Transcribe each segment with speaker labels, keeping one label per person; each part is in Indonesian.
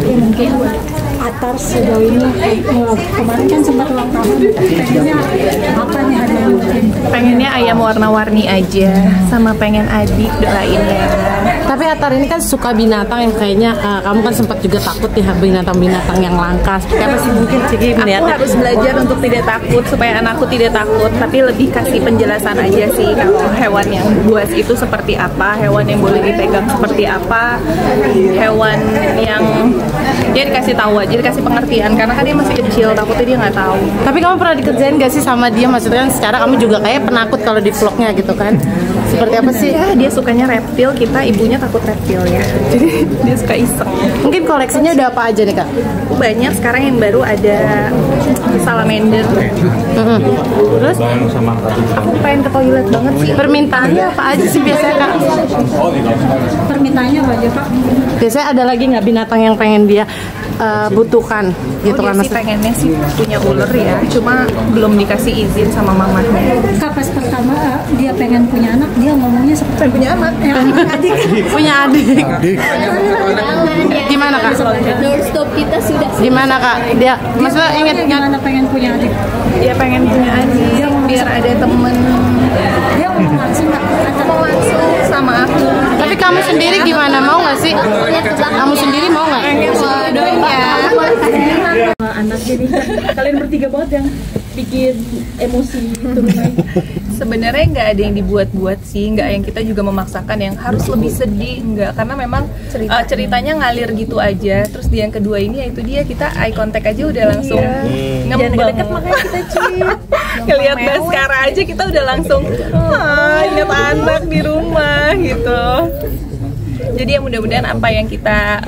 Speaker 1: Mungkin Atar sejauh ini kemarin kan sempat ulang tahun, pengennya apa nih hadiah mungkin?
Speaker 2: Pengennya ayam warna-warni aja, sama pengen adik doain ya.
Speaker 3: Tapi Atar ini kan suka binatang yang kayaknya kamu kan sempat juga takut ya binatang-binatang yang langka. Seperti apa sih mungkin Ciki melihatnya?
Speaker 2: Aku harus belajar untuk tidak takut supaya anakku tidak takut, tapi lebih kasih penjelasan aja sih kalau hewan yang buas itu seperti apa, hewan yang boleh dipegang seperti apa, hewan yang dia dikasih tahu aja, dikasih pengertian karena kan dia masih kecil, takutnya dia nggak tahu.
Speaker 3: Tapi kamu pernah dikerjain gak sih sama dia? Maksudnya secara kamu juga kayak penakut kalau di vlognya gitu kan? Seperti apa sih?
Speaker 2: Ya, dia sukanya reptil, kita ibunya takut reptil ya. Jadi dia suka iseng.
Speaker 3: Mungkin koleksinya udah apa aja nih Kak?
Speaker 2: Banyak, sekarang yang baru ada salamander.
Speaker 3: Terus?
Speaker 2: Aku pengen ke toilet banget sih.
Speaker 3: Permintaannya apa aja sih biasanya Kak?
Speaker 1: Permintaannya apa aja Pak?
Speaker 3: Biasanya ada lagi nggak binatang yang pengen dia butuhkan gitu kan?
Speaker 2: Dia sih pengennya sih punya ular ya, cuma belum dikasih izin sama mamanya.
Speaker 1: Kak, pas pertama dia pengen punya anak, dia ngomongnya seperti
Speaker 2: Punya anak.
Speaker 1: adik.
Speaker 3: Punya adik. Gimana Kak?
Speaker 4: Doorstop kita sudah.
Speaker 3: Gimana Kak? Dia maksudnya ingat
Speaker 1: gimana pengen punya adik?
Speaker 2: Dia pengen punya adik, biar ada temen.
Speaker 1: Dia ngomong langsung nggak?
Speaker 2: Mau langsung sama aku.
Speaker 3: Tapi kamu sendiri gimana? Mau nggak sih? Kamu sendiri mau nggak?
Speaker 2: Doain ya.
Speaker 1: Anaknya nih, kalian bertiga banget yang bikin emosi turun naik.
Speaker 2: Sebenarnya nggak ada yang dibuat-buat sih, nggak yang kita juga memaksakan yang harus lebih sedih, nggak, karena memang ceritanya ngalir gitu aja. Terus di yang kedua ini yaitu dia kita eye contact aja udah langsung ngembang. Deket makanya kita cium. Ngelihat Baskara aja kita udah langsung ingat anak di rumah gitu. Jadi ya mudah-mudahan apa yang kita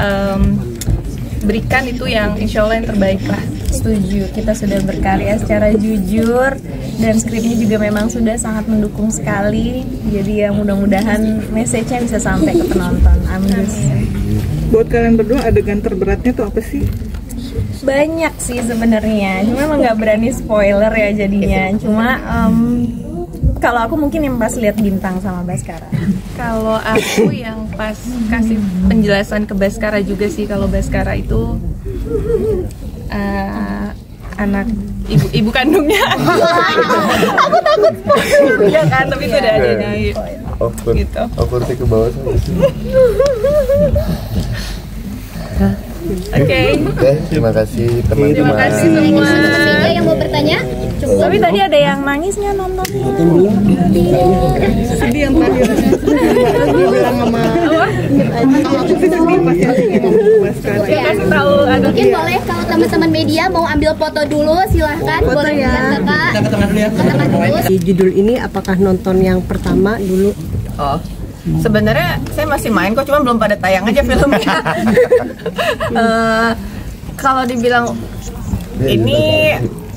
Speaker 2: berikan itu yang insya Allah yang terbaik lah.
Speaker 4: Setuju, kita sudah berkarya secara jujur dan skripnya juga memang sudah sangat mendukung sekali. Jadi ya mudah-mudahan message-nya bisa sampai ke penonton. Amin.
Speaker 5: Buat kalian berdua adegan terberatnya tuh apa sih?
Speaker 4: Banyak sih sebenarnya, cuma emang nggak berani spoiler ya jadinya. Cuma kalau aku mungkin yang pas lihat Bintang sama Baskara.
Speaker 2: Kalau aku yang pas kasih penjelasan ke Baskara juga sih, kalau Baskara itu anak ibu kandungnya. Aku takut spoiler ya kan, tapi itu udah ada di gitu.
Speaker 6: Aku harus ke bawah sana.
Speaker 2: Oke,
Speaker 6: terima kasih teman-teman.
Speaker 2: terima kasih semua.
Speaker 4: Ada yang mau bertanya? Tapi tadi ada yang nangisnya nonton.
Speaker 5: Sedih yang terakhir. Dia bilang sama aku sih sedih pasti Baskara.
Speaker 2: Kasih tahu ada
Speaker 4: Mungkin boleh kalau teman-teman media mau ambil foto dulu, silahkan. Boleh ya. Kita ke tengah dulu.
Speaker 3: Di judul ini apakah nonton yang pertama dulu?
Speaker 2: Oh, sebenarnya saya masih main kok, cuma belum pada tayang aja filmnya. Kalau dibilang ini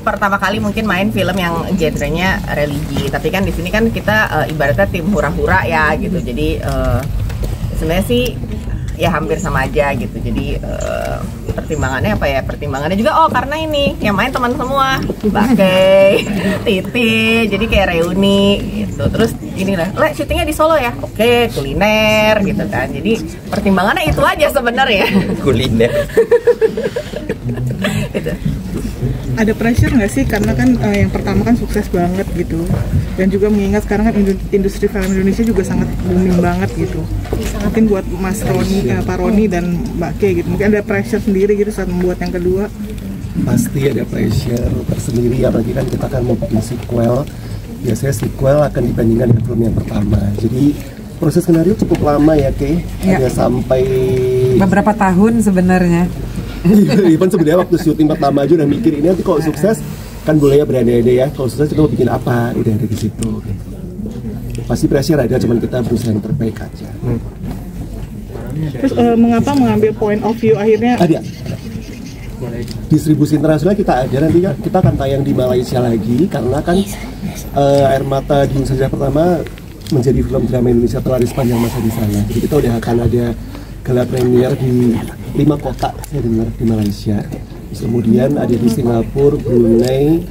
Speaker 2: pertama kali mungkin main film yang genrenya religi, tapi kan di sini kan kita ibaratnya tim hura-hura ya gitu. Jadi sebenarnya sih ya hampir sama aja gitu. Jadi pertimbangannya apa ya? Pertimbangannya juga karena ini yang main teman semua, Bakey, Titi, jadi kayak reuni gitu. Terus ini lah, syutingnya di Solo ya? Oke, kuliner gitu kan. Jadi pertimbangannya itu aja sebenarnya.
Speaker 6: Kuliner.
Speaker 2: Gitu.
Speaker 5: Ada pressure nggak sih, karena kan yang pertama kan sukses banget gitu, dan juga mengingat sekarang kan industri film Indonesia juga sangat booming banget gitu. Mungkin buat Mas Roni, Pak Roni dan Mbak Kay gitu, mungkin ada pressure sendiri gitu saat membuat yang kedua.
Speaker 6: Pasti ada pressure tersendiri, apalagi kan kita akan mau bikin sequel. Biasanya sequel akan dibandingkan dengan film yang pertama. Jadi proses skenario cukup lama ya Kay, ada sampai
Speaker 7: beberapa tahun sebenarnya.
Speaker 6: Even sebenarnya waktu syuting pertama aja udah mikir ini nanti kalau sukses kan boleh ya berandai-andai ya, kalau sukses kita mau bikin apa, udah ada di situ. Pasti pressure ada, cuman kita berusaha yang terbaik aja.
Speaker 5: Terus mengapa mengambil point of view akhirnya?
Speaker 6: Ada. Distribusi internasional kita ada, nanti kita akan tayang di Malaysia lagi karena kan Air Mata di Indonesia pertama menjadi film drama Indonesia terlaris sepanjang masa di sana. Jadi kita udah akan ada gala premier di 5 kota saya dengar di Malaysia. Terus kemudian ada di Singapura, Brunei,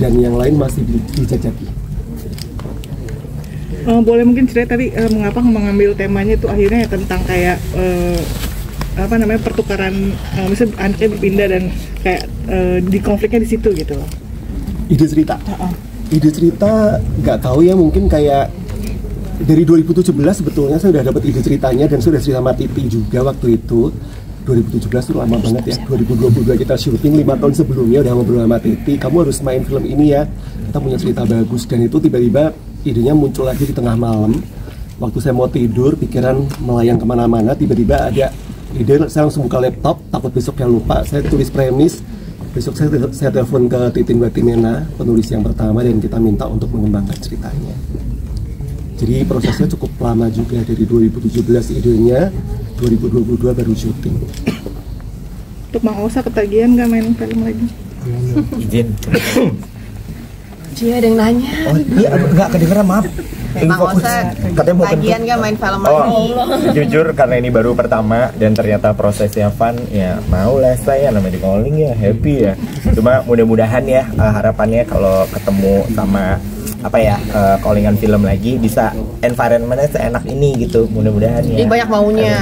Speaker 6: dan yang lain masih dijajaki.
Speaker 5: Boleh mungkin cerita tadi mengapa mengambil temanya itu akhirnya ya tentang kayak apa namanya pertukaran, misalnya anaknya berpindah dan kayak di konfliknya di situ gitu loh.
Speaker 6: Ide cerita. Ide cerita nggak tahu ya, mungkin kayak dari 2017 sebetulnya saya udah dapat ide ceritanya dan sudah cerita sama Titi juga waktu itu. 2017 itu lama banget ya. 2022 kita syuting, 5 tahun sebelumnya udah ngobrol sama Titi, kamu harus main film ini ya, kita punya cerita bagus. Dan itu tiba-tiba idenya muncul lagi di tengah malam waktu saya mau tidur, pikiran melayang kemana-mana, tiba-tiba ada ide. Saya langsung buka laptop, takut besoknya lupa, saya tulis premis. Besok saya telepon ke Titin Batimena, penulis yang pertama, dan kita minta untuk mengembangkan ceritanya. Jadi prosesnya cukup lama juga, dari 2017 idenya, 2022 baru syuting.
Speaker 5: Untuk Mang Osa ketagihan nggak main film lagi?
Speaker 8: Izin.
Speaker 2: Cia ada yang nanya.
Speaker 8: Oh iya, nggak kedengeran, maaf.
Speaker 2: Mang Osa ketagihan nggak main film lagi?
Speaker 8: Jujur karena ini baru pertama dan ternyata prosesnya fun, ya mau lah saya, namanya di calling ya, happy ya. Cuma mudah-mudahan ya, harapannya kalau ketemu sama callingan film lagi bisa environmentnya seenak ini gitu, mudah-mudahan ya.
Speaker 2: Ini banyak maunya.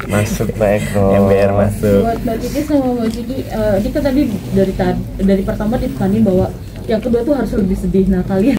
Speaker 8: Masuk Pak Eko. Ember masuk.
Speaker 9: Buat Mbak Titi sama Mbak Ciki, kita tadi dari pertama ditanya bahwa yang kedua tuh harus lebih sedih. Nah kalian